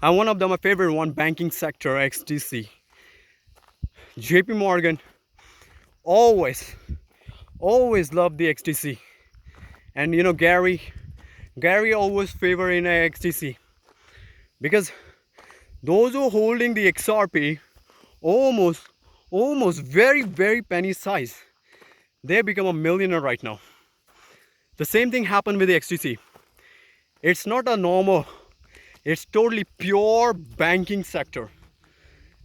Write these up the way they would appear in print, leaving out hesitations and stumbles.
And one of them, my favorite one, banking sector, XDC. JP Morgan always loved the XDC. And you know, Gary always favor in a XDC, because those who are holding the XRP almost very penny size, they become a millionaire right now. The same thing happened with the XDC. It's not a normal, it's totally pure banking sector.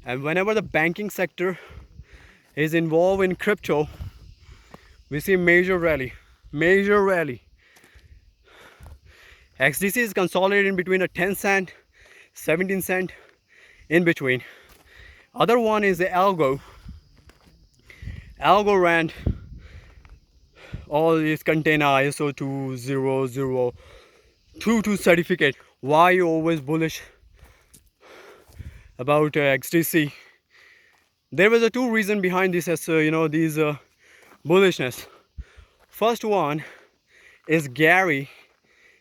And whenever the banking sector is involved in crypto, we see major rally. XDC is consolidating between a 10 cent, 17 cent, in between. Other one is the ALGO. ALGO ran all these container ISO 20022 certificate. Why you always bullish about XDC? There was a two reason behind this, as these bullishness. First one is Gary.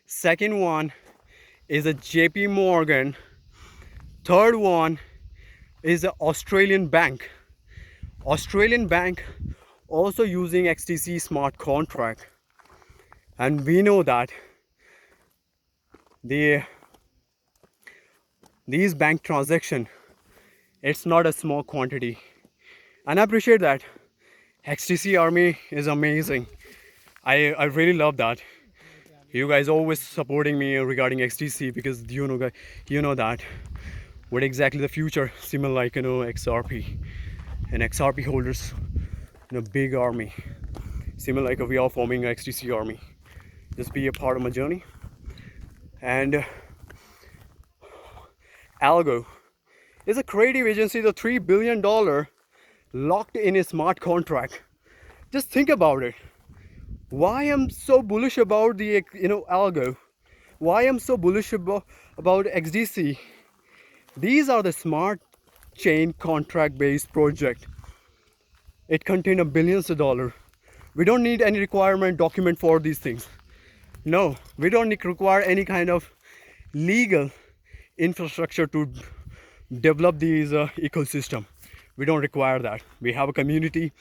Second one is a JP Morgan. Third one is the Australian bank. Australian bank also using XDC smart contract. And we know that these bank transaction, it's not a small quantity. And I appreciate that. XDC army is amazing. I really love that. You guys always supporting me regarding XDC, because you know that what exactly the future similar like XRP, and XRP holders big army similar like we are forming an XDC army. Just be a part of my journey. And ALGO is a creative agency, the $3 billion locked in a smart contract. Just think about it. Why I'm so bullish about the ALGO? Why I'm so bullish about XDC? These are the smart chain contract based project. It contains billions of dollars. We don't need any requirement document for these things. No, we don't require any kind of legal infrastructure to develop these ecosystem. We don't require that. We have a community.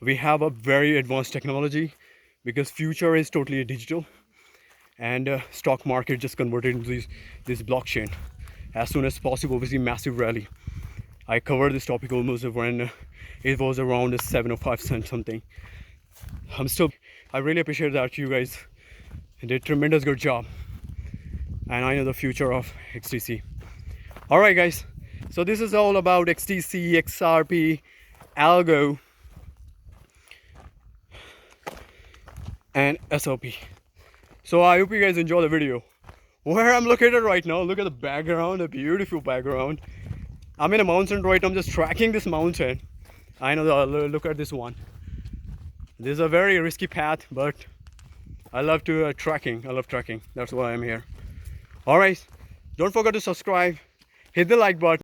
We have a very advanced technology, because future is totally digital, and stock market just converted into this blockchain. As soon as possible, we see massive rally. I covered this topic almost when it was around 7 or 5 cents something. I really appreciate that you guys did a tremendous good job, and I know the future of XDC. All right, guys. So this is all about XDC, XRP, ALGO, and SOP. So I hope you guys enjoy the video. Where I'm located right now, look at the background, a beautiful background. I'm in a mountain right now. I'm just tracking this mountain. I know, look at this one. This is a very risky path, but I love to trekking. I love trekking. That's why I'm here. All right, don't forget to subscribe, hit the like button.